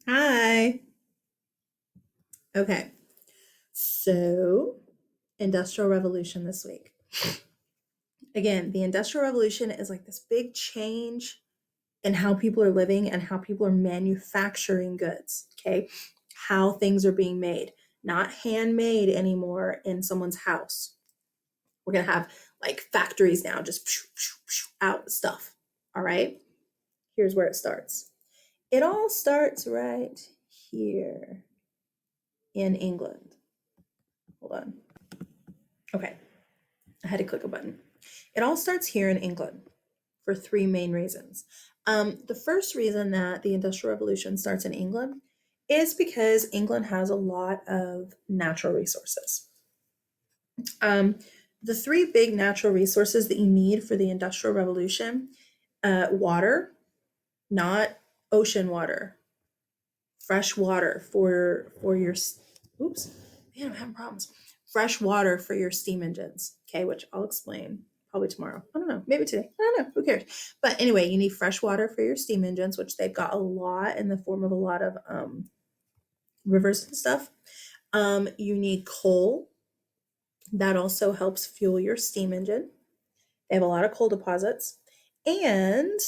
Hi. Okay. So, Industrial Revolution this week. Again, the Industrial Revolution is like this big change in how people are living and how people are manufacturing goods. Okay. How things are being made, not handmade anymore in someone's house. We're going to have like factories now, just out stuff. All right. Here's where it starts. It all starts right here in England. Hold on. Okay. I had to click a button. It all starts here in England for three main reasons. The first reason that the Industrial Revolution starts in England is because England has a lot of natural resources. Um, the three big natural resources that you need for the Industrial Revolution: water, not ocean water, fresh water for your oops, man, I'm having problems. Fresh water for your steam engines, okay, which I'll explain probably tomorrow. I don't know, maybe today. I don't know. Who cares? But anyway, you need fresh water for your steam engines, which they've got a lot in the form of a lot of rivers and stuff. You need coal. That also helps fuel your steam engine. They have a lot of coal deposits and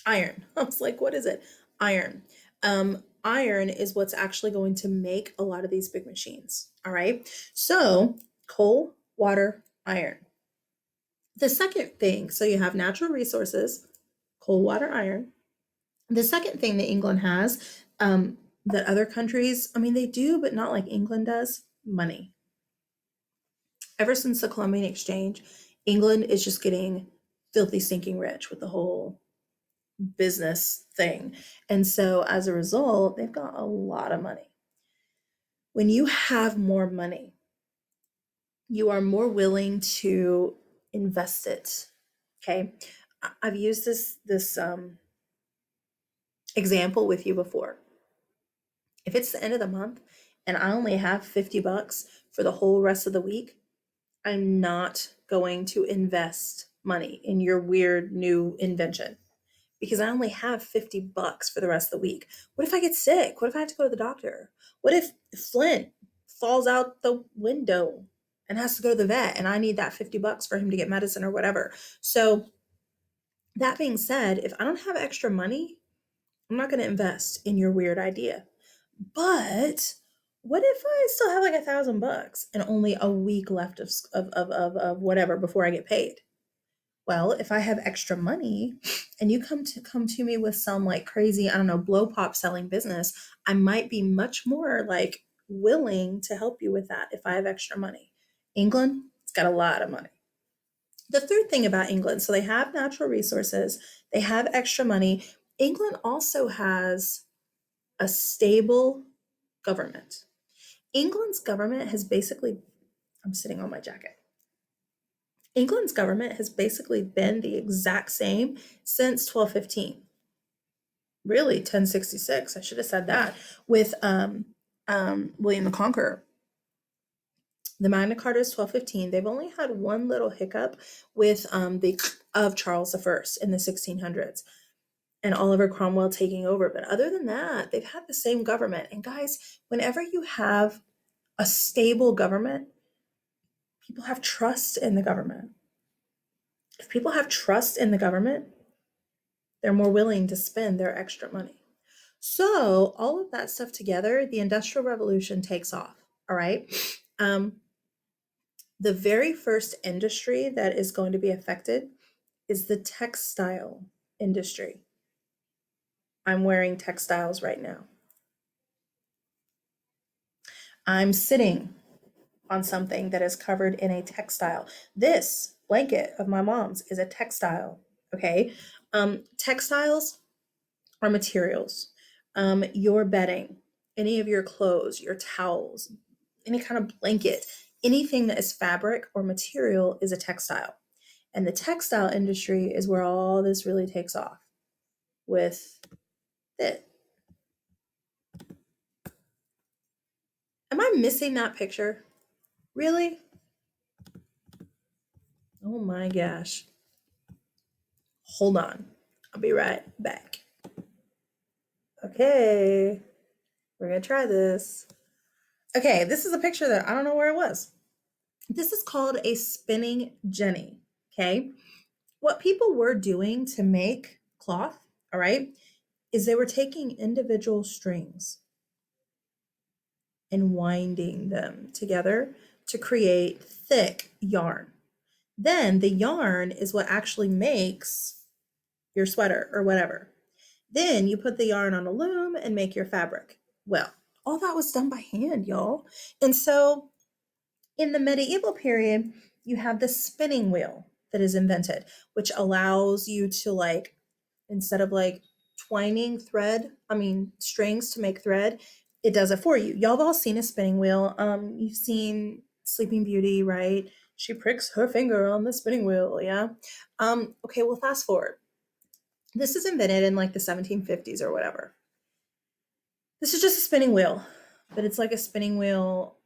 iron. I was like, what is it? Iron. Iron is what's actually going to make a lot of these big machines. All right. So coal, water, iron. The second thing, so you have natural resources, coal, water, iron. The second thing that England has, that other countries, I mean, they do, but not like England does, money. Ever since the Columbian Exchange, England is just getting filthy, stinking rich with the whole business thing. And so as a result, they've got a lot of money. When you have more money, you are more willing to invest it. Okay. I've used this example with you before. If it's the end of the month and I only have 50 bucks for the whole rest of the week, I'm not going to invest money in your weird new invention because I only have 50 bucks for the rest of the week. What if I get sick? What if I have to go to the doctor? What if Flint falls out the window and has to go to the vet and I need that 50 bucks for him to get medicine or whatever? So, that being said, if I don't have extra money, I'm not going to invest in your weird idea. But what if I still have like $1,000 and only a week left of whatever before I get paid? Well, if I have extra money and you come to me with some like crazy, I don't know, blow pop selling business, I might be much more like willing to help you with that if I have extra money. England, it's got a lot of money. The third thing about England, so they have natural resources, they have extra money. England also has a stable government. England's government has basically, I'm sitting on my jacket. England's government has basically been the exact same since 1215. Really, 1066. I should have said that with William the Conqueror. The Magna Carta is 1215. They've only had one little hiccup with the of Charles I in the 1600s and Oliver Cromwell taking over. But other than that, they've had the same government. And guys, whenever you have a stable government, people have trust in the government. If people have trust in the government, they're more willing to spend their extra money. So, all of that stuff together, the Industrial Revolution takes off. All right. Um, the very first industry that is going to be affected is the textile industry. I'm wearing textiles right now. I'm sitting on something that is covered in a textile. This blanket of my mom's is a textile. Okay. Textiles are materials. Your bedding, any of your clothes, your towels, any kind of blanket, anything that is fabric or material is a textile. And the textile industry is where all this really takes off with it. Am I missing that picture? Really? Oh my gosh. Hold on. I'll be right back. Okay, we're gonna try this. Okay, this is a picture that I don't know where it was. This is called a spinning jenny. Okay, what people were doing to make cloth, all right, is they were taking individual strings and winding them together to create thick yarn. Then the yarn is what actually makes your sweater or whatever. Then you put the yarn on a loom and make your fabric. Well, all that was done by hand, y'all. And so in the medieval period, you have the spinning wheel that is invented, which allows you to like, instead of like twining strings to make thread, it does it for you. Y'all have all seen a spinning wheel. You've seen Sleeping Beauty, right? She pricks her finger on the spinning wheel, yeah. Okay, well, fast forward. This is invented in like the 1750s or whatever. This is just a spinning wheel, but it's like a spinning wheel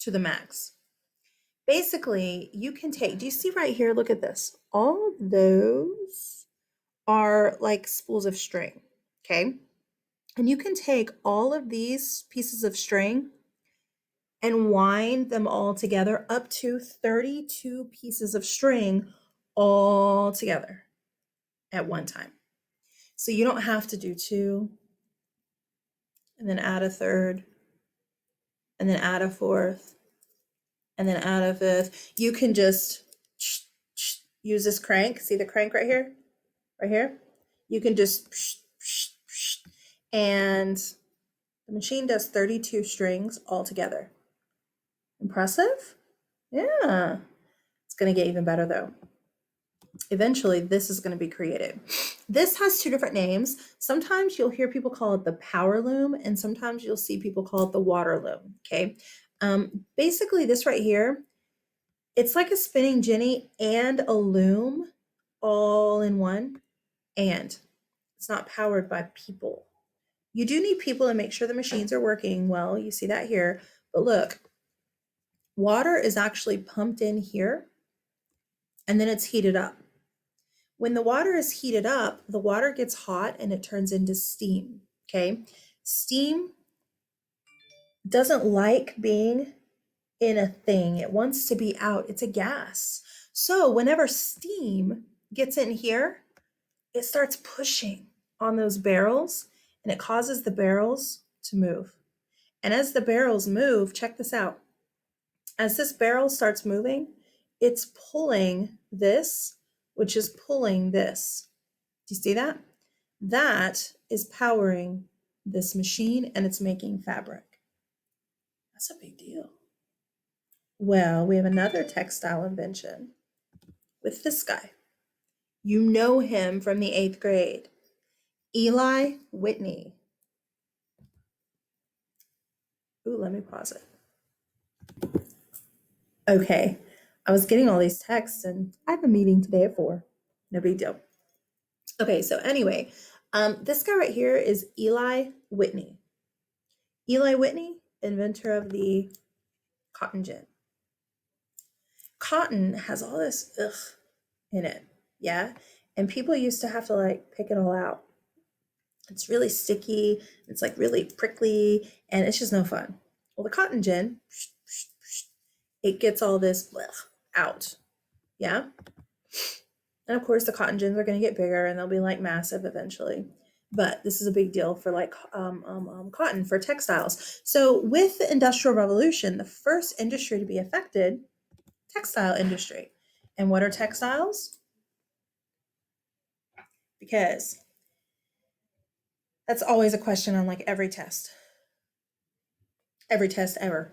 to the max. Basically, you can take, do you see right here? Look at this. All of those are like spools of string, okay? And you can take all of these pieces of string and wind them all together, up to 32 pieces of string all together at one time. So you don't have to do two and then add a third and then add a fourth and then add a fifth. You can just use this crank. See the crank right here? Right here? You can just and the machine does 32 strings all together. Impressive? Yeah. It's going to get even better though. Eventually, this is going to be created. This has two different names. Sometimes you'll hear people call it the power loom, and sometimes you'll see people call it the water loom. Okay. Basically, this right here, it's like a spinning jenny and a loom all in one, and it's not powered by people. You do need people to make sure the machines are working well. You see that here. But look, water is actually pumped in here, and then it's heated up. When the water is heated up, the water gets hot and it turns into steam. Okay. Steam doesn't like being in a thing, it wants to be out. It's a gas. So, whenever steam gets in here, it starts pushing on those barrels and it causes the barrels to move. And as the barrels move, check this out. As this barrel starts moving, it's pulling this, which is pulling this. Do you see that? That is powering this machine and it's making fabric. That's a big deal. Well, we have another textile invention with this guy. You know him from the 8th grade, Eli Whitney. Ooh, let me pause it. Okay, I was getting all these texts and I have a meeting today at 4. No big deal. Okay, so anyway, this guy right here is Eli Whitney. Eli Whitney, inventor of the cotton gin. Cotton has all this in it, yeah? And people used to have to like pick it all out. It's really sticky, it's like really prickly, and it's just no fun. Well, the cotton gin, it gets all this out, yeah? And of course, the cotton gins are going to get bigger and they'll be like massive eventually. But this is a big deal for like cotton, for textiles. So with the Industrial Revolution, the first industry to be affected, textile industry. And what are textiles? Because that's always a question on like every test ever.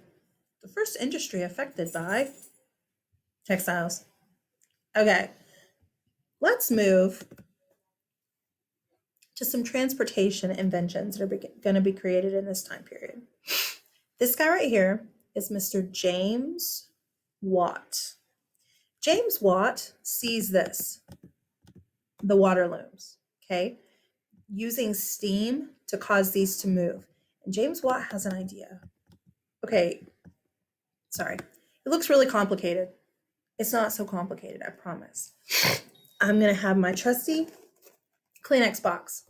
The first industry affected by textiles. Okay, let's move to some transportation inventions that are going to be created in this time period. This guy right here is Mr. James Watt. James Watt sees this, the water looms, okay, using steam to cause these to move. And James Watt has an idea. Okay, sorry. It looks really complicated. It's not so complicated, I promise. I'm going to have my trusty Kleenex box.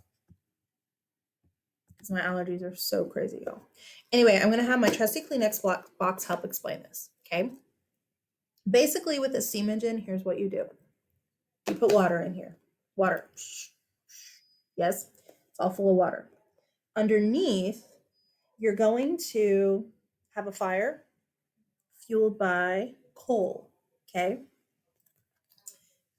because my allergies are so crazy, y'all. Anyway, I'm going to have my trusty Kleenex box help explain this. Okay. Basically, with a steam engine, here's what you do: you put water in here. Water. Yes, it's all full of water. Underneath, you're going to have a fire fueled by coal. Okay.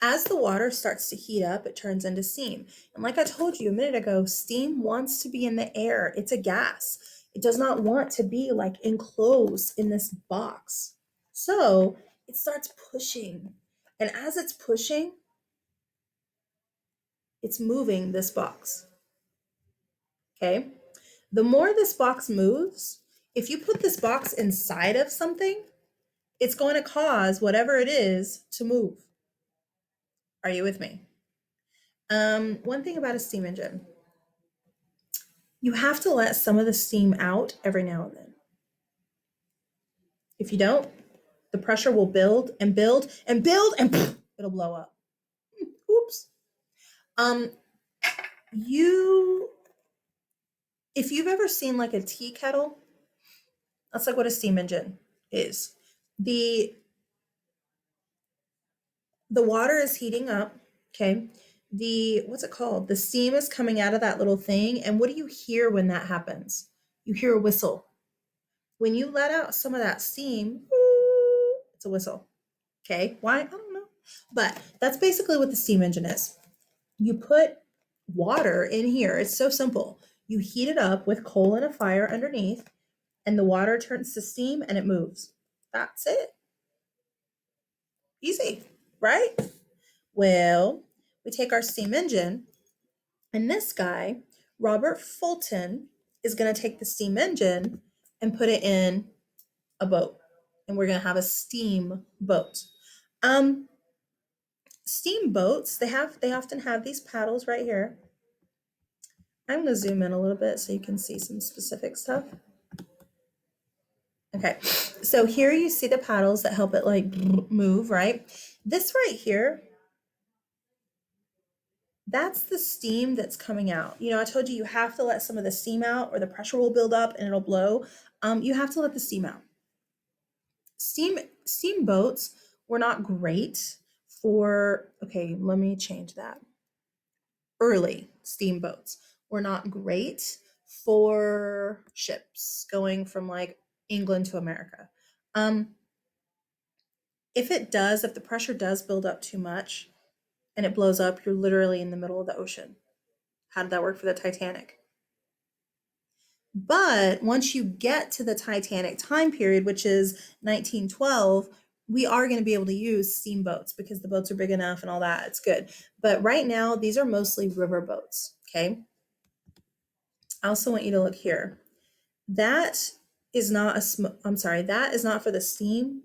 As the water starts to heat up, it turns into steam. And like I told you a minute ago, steam wants to be in the air. It's a gas. It does not want to be like enclosed in this box. So it starts pushing. And as it's pushing, it's moving this box. Okay. The more this box moves, if you put this box inside of something, it's going to cause whatever it is to move. Are you with me? One thing about a steam engine, you have to let some of the steam out every now and then. If you don't, the pressure will build and build and build and it'll blow up. Oops. Um, you, if you've ever seen like a tea kettle, that's like what a steam engine is. The the water is heating up, okay? The what's it called? The steam is coming out of that little thing, and what do you hear when that happens? You hear a whistle. When you let out some of that steam, it's a whistle. Okay, why? I don't know. But that's basically what the steam engine is. You put water in here. It's so simple. You heat it up with coal and a fire underneath, and the water turns to steam and it moves. That's it. Easy, right? Well, we take our steam engine, and this guy, Robert Fulton, is going to take the steam engine and put it in a boat. And we're going to have a steam boat. Steam boats, they often have these paddles right here. I'm going to zoom in a little bit so you can see some specific stuff. Okay, so here you see the paddles that help it like move, right? This right here, that's the steam that's coming out. You know, I told you you have to let some of the steam out or the pressure will build up and it'll blow. You have to let the steam out. Steamboats were not great for, okay, let me change that. Early steamboats were not great for ships going from like England to America. If the pressure does build up too much and it blows up, you're literally in the middle of the ocean. How did that work for the Titanic? But once you get to the Titanic time period, which is 1912, we are going to be able to use steamboats because the boats are big enough and all that. It's good. But right now, these are mostly river boats. Okay. I also want you to look here. That is not I'm sorry, that is not for the steam.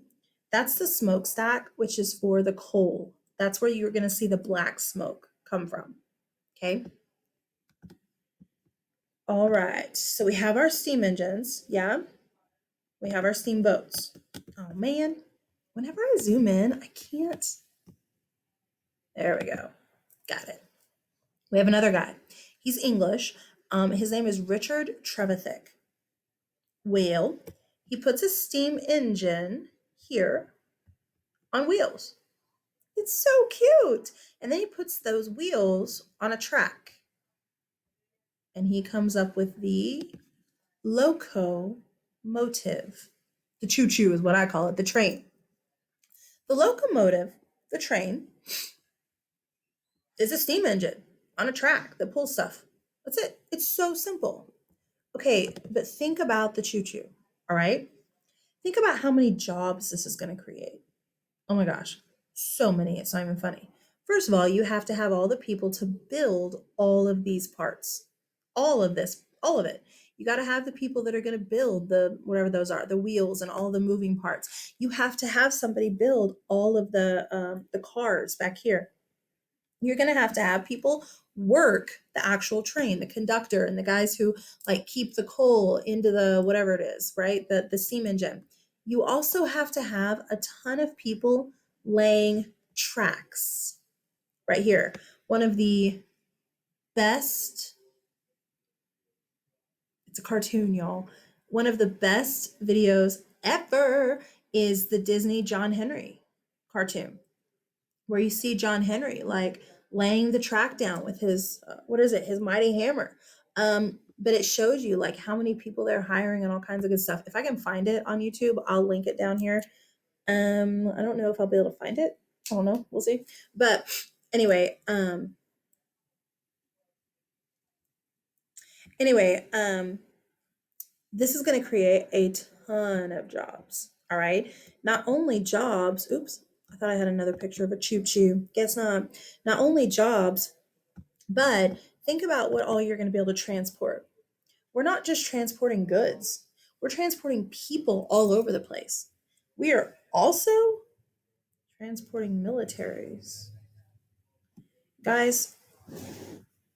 That's the smokestack, which is for the coal. That's where you're going to see the black smoke come from. Okay. All right. So we have our steam engines. Yeah. We have our steamboats. Oh man, whenever I zoom in, I can't. There we go. Got it. We have another guy. He's English. His name is Richard Trevithick. Well, he puts a steam engine here on wheels. It's so cute. And then he puts those wheels on a track. And he comes up with the locomotive. The choo-choo is what I call it, the train. The locomotive, the train, is a steam engine on a track that pulls stuff. That's it. It's so simple. Okay, but think about the choo-choo, all right? Think about how many jobs this is going to create. Oh my gosh, so many. It's not even funny. First of all, you have to have all the people to build all of these parts. All of this, all of it. You got to have the people that are going to build the whatever those are, the wheels and all the moving parts. You have to have somebody build all of the cars back here. You're going to have people work the actual train, the conductor and the guys who like keep the coal into the whatever it is, right? The steam engine. You also have to have a ton of people laying tracks right here. One of the best It's a cartoon, y'all. One of the best videos ever is the Disney John Henry cartoon, where you see John Henry like laying the track down with his what is it, his mighty hammer. But it shows you like how many people they're hiring and all kinds of good stuff. If I can find it on YouTube, I'll link it down here. I don't know if I'll be able to find it. I don't know. We'll see. But anyway, anyway, this is going to create a ton of jobs. All right. Not only jobs, oops, I thought I had another picture of a choo choo. Guess not. Not only jobs, but think about what all you're going to be able to transport. We're not just transporting goods, we're transporting people all over the place. We are also transporting militaries. Guys,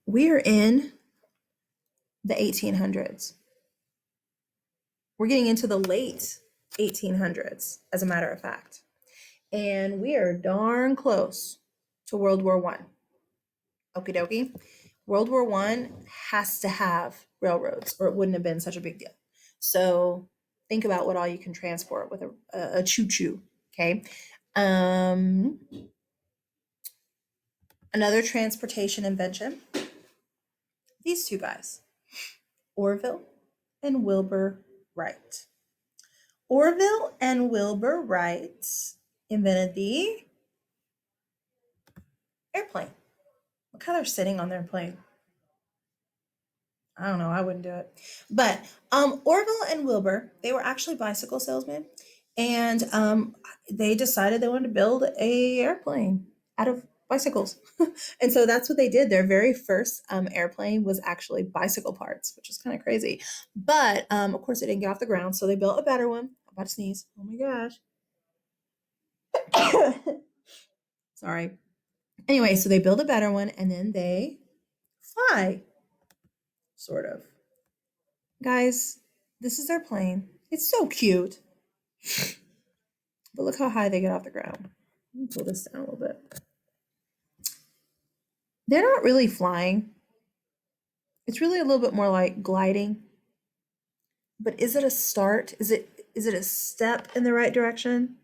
we are in the 1800s. We're getting into the late 1800s, as a matter of fact. And we are darn close to World War One. Okie dokie. World War One has to have railroads, or it wouldn't have been such a big deal. So think about what all you can transport with a choo-choo. Okay. Um, Another transportation invention. These two guys, Orville and Wilbur Wright. Orville and Wilbur Wright invented the airplane. Look how they're sitting on their plane. I don't know, I wouldn't do it. But Orville and Wilbur, they were actually bicycle salesmen, and they decided they wanted to build a airplane out of bicycles. And so that's what they did. Their very first airplane was actually bicycle parts, which is kind of crazy. But of course, it didn't get off the ground, so they built a better one. I'm about to sneeze. Oh my gosh. Sorry. Anyway, so they build a better one, and then they fly, sort of. Guys, this is their plane. It's so cute. But look how high they get off the ground. Let me pull this down a little bit. They're not really flying. It's really a little bit more like gliding. But is it a start? Is it a step in the right direction?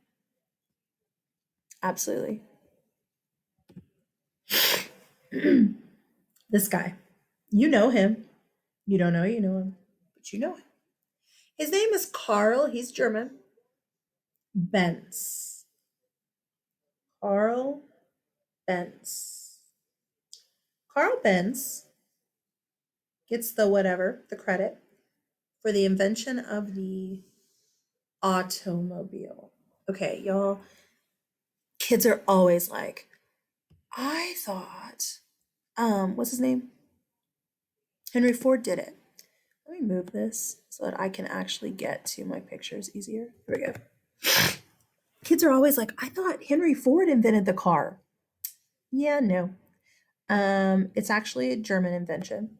Absolutely. This guy. You know him. You don't know you know him, but you know him. His name is Carl. He's German. Benz. Carl Benz. Carl Benz gets the whatever, the credit for the invention of the automobile. Okay, y'all, kids are always like, I thought, what's his name? Henry Ford did it. Let me move this so that I can actually get to my pictures easier. Here we go. Kids are always like, I thought Henry Ford invented the car. Yeah, no. It's actually a German invention.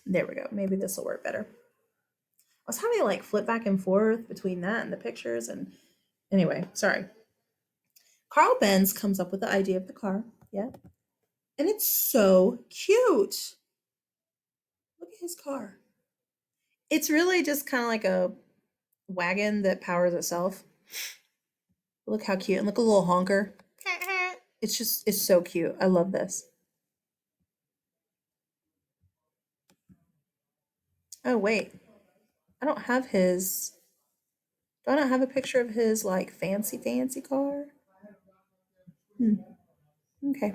There we go. Maybe this will work better. I was having to like flip back and forth between that and the pictures, and anyway, sorry. Carl Benz comes up with the idea of the car. Yeah. And it's so cute. Look at his car. It's really just kind of like a wagon that powers itself. Look how cute. And look, a little honker. It's so cute. I love this. Oh, wait. I don't have his. Do I not have a picture of his like fancy car? Hmm. Okay.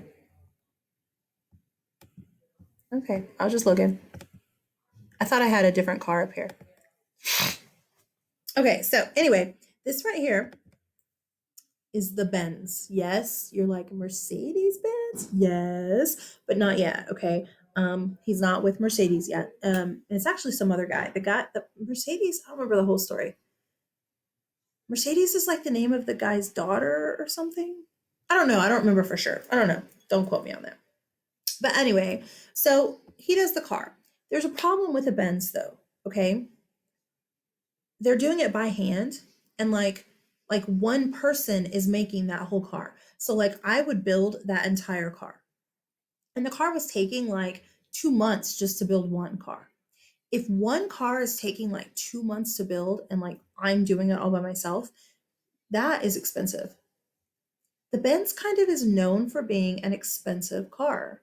Okay. I was just looking. I thought I had a different car up here. Okay. So, anyway, this right here is the Benz. Yes, you're like Mercedes Benz. Yes, but not yet. Okay, he's not with Mercedes yet. And it's actually some other guy. The Mercedes. I don't remember the whole story. Mercedes is like the name of the guy's daughter or something. I don't know. I don't remember for sure. I don't know. Don't quote me on that. But anyway, so he does the car. There's a problem with the Benz though. Okay, they're doing it by hand, and like one person is making that whole car. So like I would build that entire car, and the car was taking like 2 months just to build one car. If one car is taking like 2 months to build and like I'm doing it all by myself, that is expensive. The Benz kind of is known for being an expensive car.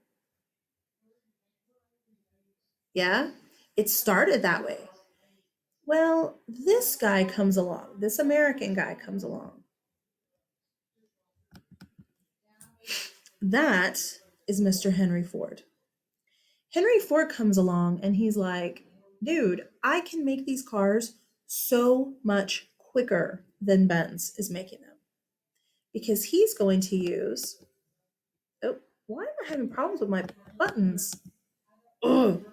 Yeah, it started that way. Well, this guy comes along, this American guy comes along. That is Mr. Henry Ford. Henry Ford comes along and he's like, dude, I can make these cars so much quicker than Benz is making them because he's going to use. Oh, why am I having problems with my buttons? Ugh.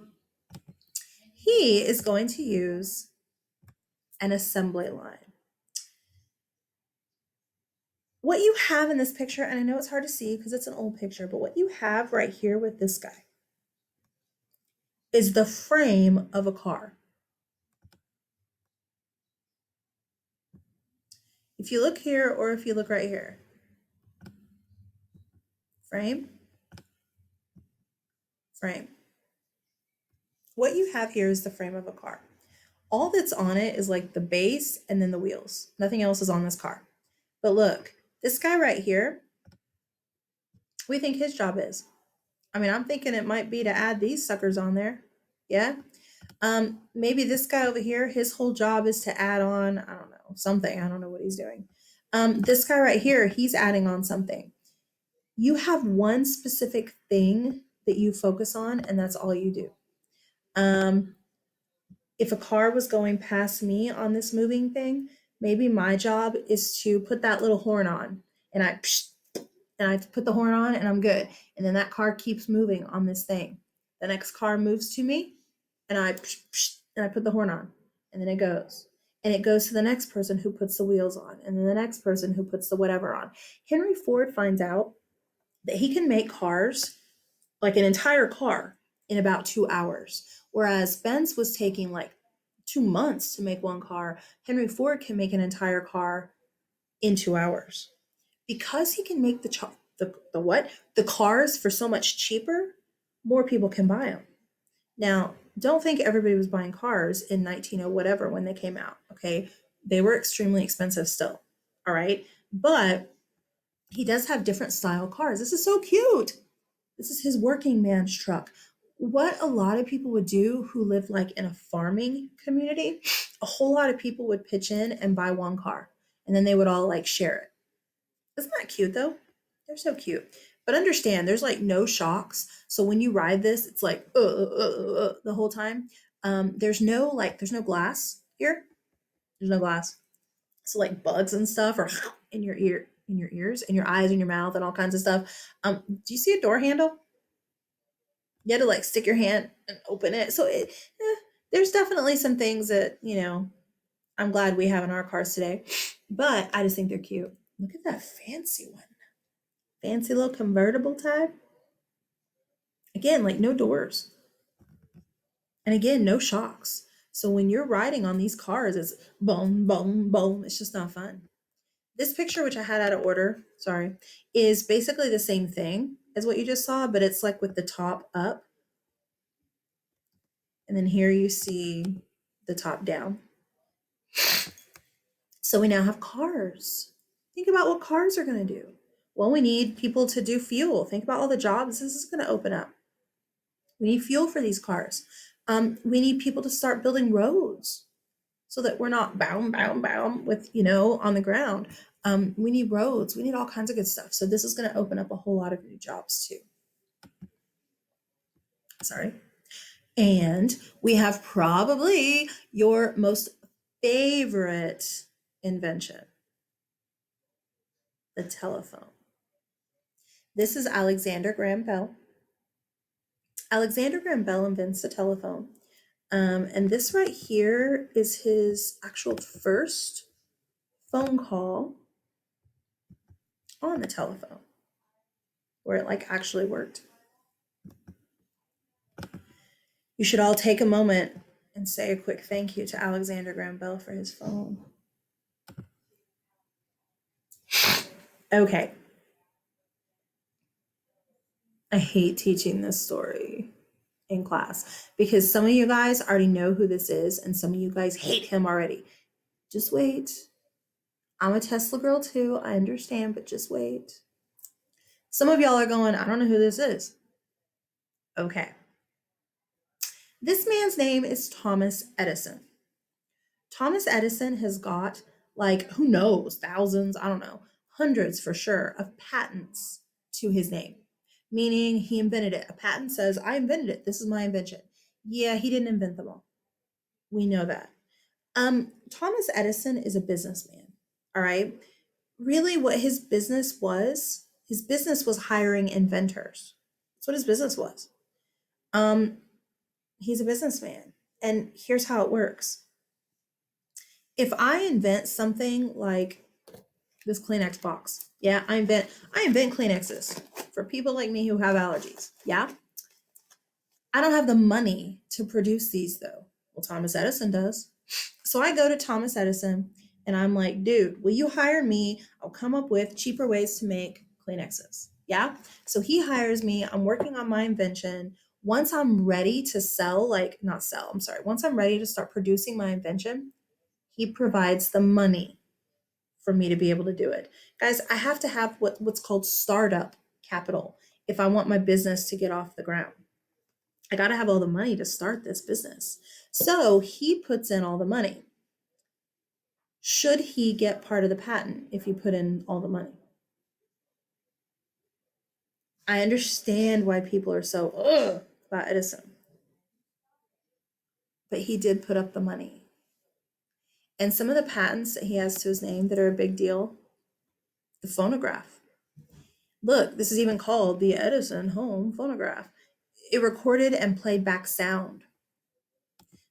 He is going to use an assembly line. What you have in this picture, and I know it's hard to see because it's an old picture, but what you have right here with this guy is the frame of a car. If you look here or if you look right here, frame, frame. What you have here is the frame of a car. All that's on it is like the base and then the wheels. Nothing else is on this car. But look, this guy right here, we think his job is. I mean, I'm thinking it might be to add these suckers on there. Yeah. Maybe this guy over here, his whole job is to add on, I don't know, something. I don't know what he's doing. This guy right here, he's adding on something. You have one specific thing that you focus on, and that's all you do. If a car was going past me on this moving thing, maybe my job is to put that little horn on, and I put the horn on, and I'm good. And then that car keeps moving on this thing. The next car moves to me, and I put the horn on, and then it goes. And it goes to the next person who puts the wheels on, and then the next person who puts the whatever on. Henry Ford finds out that he can make cars, like an entire car, in about 2 hours. Whereas Benz was taking like 2 months to make one car, Henry Ford can make an entire car in 2 hours. Because he can make the cars for so much cheaper, more people can buy them. Now, don't think everybody was buying cars in 1900 whatever when they came out, okay? They were extremely expensive still, all right? But he does have different style cars. This is so cute. This is his working man's truck. What a lot of people would do who lived like in a farming community, a whole lot of people would pitch in and buy one car and then they would all like share it. Isn't that cute though? They're so cute. But understand, there's like no shocks. So when you ride this, it's like the whole time. There's no glass here. There's no glass. So like bugs and stuff are in your ears, in your eyes, in your mouth, and all kinds of stuff. Do you see a door handle? You had to like stick your hand and open it. So there's definitely some things that I'm glad we have in our cars today, but I just think they're cute. Look at that fancy one, fancy little convertible type. Again, like no doors, and again, no shocks. So when you're riding on these cars, it's boom, boom, boom. It's just not fun. This picture, which I had out of order, sorry, is basically the same thing as what you just saw, but it's like with the top up. And then here you see the top down. So we now have cars. Think about what cars are going to do. Well, we need people to do fuel. Think about all the jobs this is going to open up. We need fuel for these cars. We need people to start building roads so that we're not bound with, on the ground. We need roads. We need all kinds of good stuff. So this is going to open up a whole lot of new jobs too. Sorry. And we have probably your most favorite invention, the telephone. This is Alexander Graham Bell. Alexander Graham Bell invents the telephone. And this right here is his actual first phone call on the telephone, where it like actually worked. You should all take a moment and say a quick thank you to Alexander Graham Bell for his phone. Okay. I hate teaching this story. in class because some of you guys already know who this is and some of you guys hate him already. Just wait. I'm a Tesla girl too. I understand, but just wait. Some of y'all are going, I don't know who this is. Okay. This man's name is Thomas Edison. Thomas Edison has got, like, who knows, thousands, I don't know, hundreds for sure of patents to his name, meaning he invented it. A patent says, I invented it. This is my invention. Yeah, he didn't invent them all. We know that. Thomas Edison is a businessman. All right. Really, what his business was hiring inventors. That's what his business was. Um, he's a businessman. And here's how it works. If I invent something like this Kleenex box, yeah, I invent Kleenexes for people like me who have allergies. Yeah. I don't have the money to produce these though. Well, Thomas Edison does. So I go to Thomas Edison and I'm like, dude, will you hire me? I'll come up with cheaper ways to make Kleenexes. Yeah. So he hires me. I'm working on my invention. Once I'm ready to sell, like, not sell, I'm sorry. Once I'm ready to start producing my invention, he provides the money for me to be able to do it. Guys, I have to have what's called startup capital if I want my business to get off the ground. I got to have all the money to start this business. So he puts in all the money. Should he get part of the patent if you put in all the money? I understand why people are so ugh about Edison, but he did put up the money. And some of the patents that he has to his name that are a big deal, the phonograph. Look, this is even called the Edison home phonograph. It recorded and played back sound.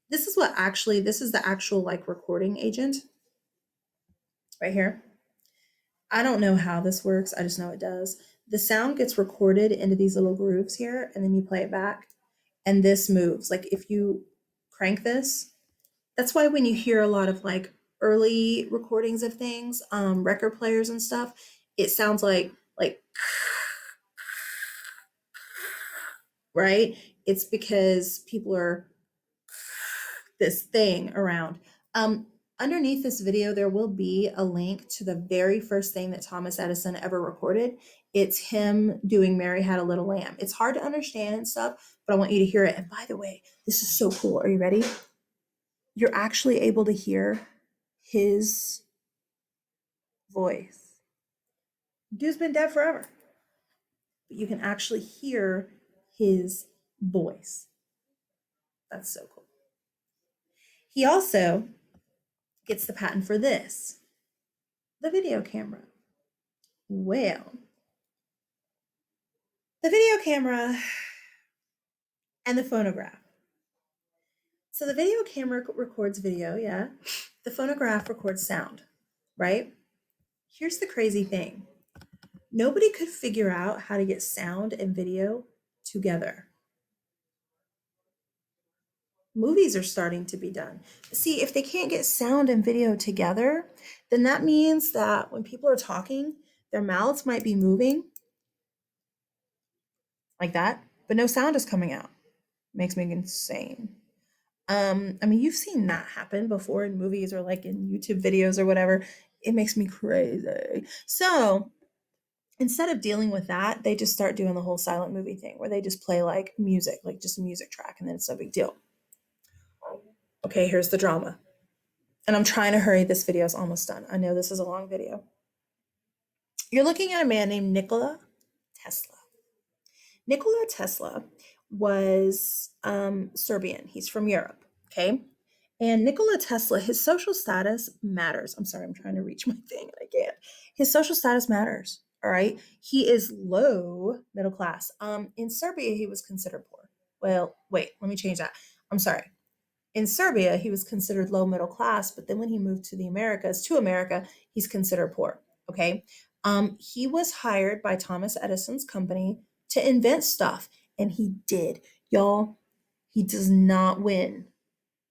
This is the actual like recording agent right here. I don't know how this works. I just know it does. The sound gets recorded into these little grooves here, and then you play it back, and this moves. Like if you crank this, that's why when you hear a lot of like early recordings of things, record players and stuff, it sounds like right. It's because people are this thing around. Um, Underneath this video, there will be a link to the very first thing that Thomas Edison ever recorded. It's him doing Mary Had a Little Lamb. It's hard to understand and stuff, but I want you to hear it. And by the way, this is so cool. Are you ready? You're actually able to hear his voice. Dude's been dead forever, but you can actually hear his voice. That's so cool. He also gets the patent for this, the video camera. Well, the video camera and the phonograph. So the video camera records video, yeah. The phonograph records sound, right? Here's the crazy thing. Nobody could figure out how to get sound and video together. Movies are starting to be done. See, if they can't get sound and video together, then that means that when people are talking, their mouths might be moving like that, but no sound is coming out. Makes me insane. I mean, you've seen that happen before in movies or like in YouTube videos or whatever. It makes me crazy. So instead of dealing with that, they just start doing the whole silent movie thing where they just play like music, like just a music track, and then it's no big deal. Okay, here's the drama. And I'm trying to hurry. This video is almost done. I know this is a long video. You're looking at a man named Nikola Tesla. Nikola Tesla was Serbian. He's from Europe. Okay. And Nikola Tesla, his social status matters. I'm sorry, I'm trying to reach my thing and I can't. His social status matters. All right. He is low middle class. In Serbia, he was considered poor. Well, wait, let me change that. I'm sorry. In Serbia, he was considered low middle class, but then when he moved to the Americas, to America, he's considered poor. Okay. He was hired by Thomas Edison's company to invent stuff, and he did. Y'all, he does not win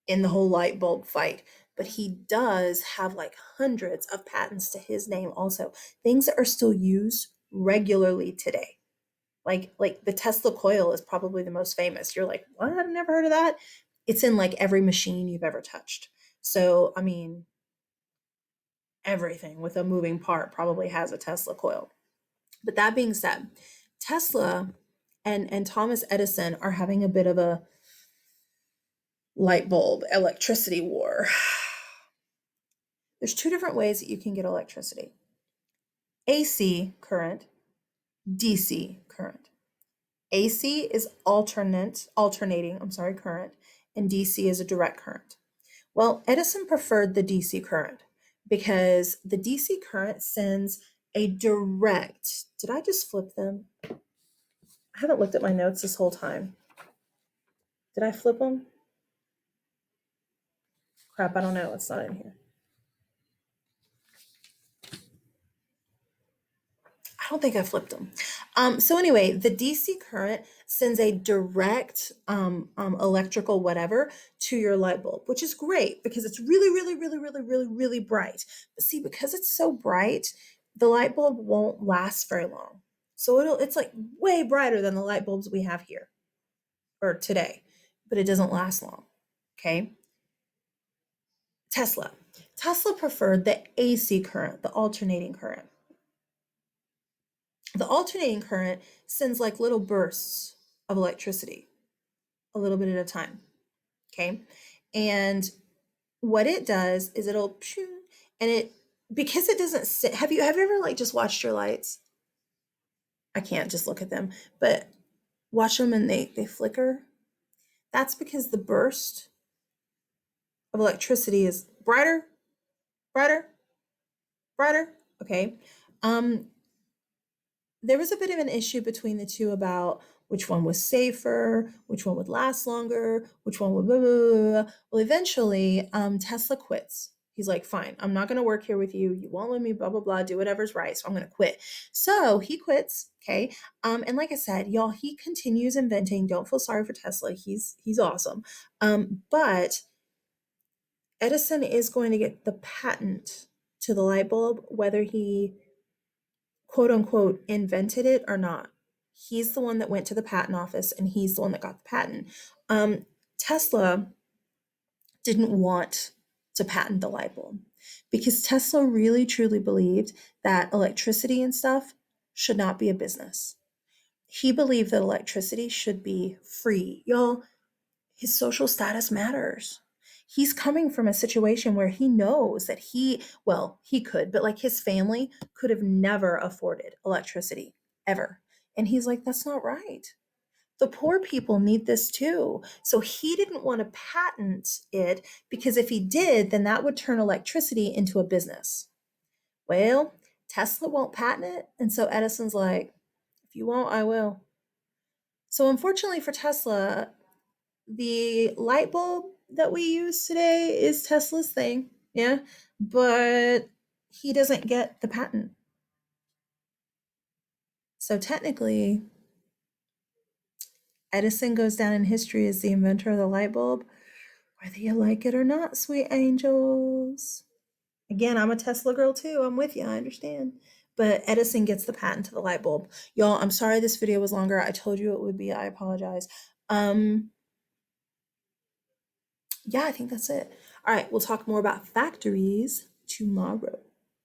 in the whole light bulb fight, but he does have like hundreds of patents to his name also. Things that are still used regularly today. Like the Tesla coil is probably the most famous. You're like, what? I've never heard of that. It's in like every machine you've ever touched. So, I mean, everything with a moving part probably has a Tesla coil. But that being said, Tesla and Thomas Edison are having a bit of a light bulb electricity war. There's two different ways that you can get electricity: AC current, DC current. AC is alternating current, and DC is a direct current. Well, Edison preferred the DC current because the DC current sends a direct. Did I just flip them? I haven't looked at my notes this whole time. Did I flip them? Crap, I don't know. It's not in here. I don't think I flipped them. So anyway, the DC current sends a direct electrical whatever to your light bulb, which is great because it's really, really, really, really, really, really bright. But see, because it's so bright, the light bulb won't last very long. So it's like way brighter than the light bulbs we have here or today, but it doesn't last long. Okay. Tesla. Tesla preferred the AC current, the alternating current. The alternating current sends like little bursts of electricity, a little bit at a time. Okay. And what it does is it'll, and it, because it doesn't sit, have you ever like just watched your lights? I can't just look at them, but watch them and they flicker. That's because the burst of electricity is brighter, brighter, brighter. Okay. Um, there was a bit of an issue between the two about which one was safer, which one would last longer, which one would blah, blah, blah, blah. Well, eventually, Tesla quits. He's like, fine, I'm not going to work here with you. You won't let me blah, blah, blah, do whatever's right. So I'm going to quit. So he quits. Okay. And like I said, y'all, he continues inventing. Don't feel sorry for Tesla. He's awesome. But Edison is going to get the patent to the light bulb, whether he quote unquote invented it or not. He's the one that went to the patent office and he's the one that got the patent. Tesla didn't want to patent the light bulb because Tesla really truly believed that electricity and stuff should not be a business. He believed that electricity should be free. Y'all, his social status matters. He's coming from a situation where he knows that he could, but like his family could have never afforded electricity ever. And he's like, that's not right. The poor people need this too. So he didn't want to patent it because if he did, then that would turn electricity into a business. Well, Tesla won't patent it. And so Edison's like, if you won't, I will. So unfortunately for Tesla, the light bulb that we use today is Tesla's thing, yeah, but he doesn't get the patent. So technically, Edison goes down in history as the inventor of the light bulb, whether you like it or not, sweet angels. Again, I'm a Tesla girl too. I'm with you. I understand. But Edison gets the patent to the light bulb. Y'all, I'm sorry this video was longer. I told you it would be. I apologize. Yeah, I think that's it. All right, we'll talk more about factories tomorrow.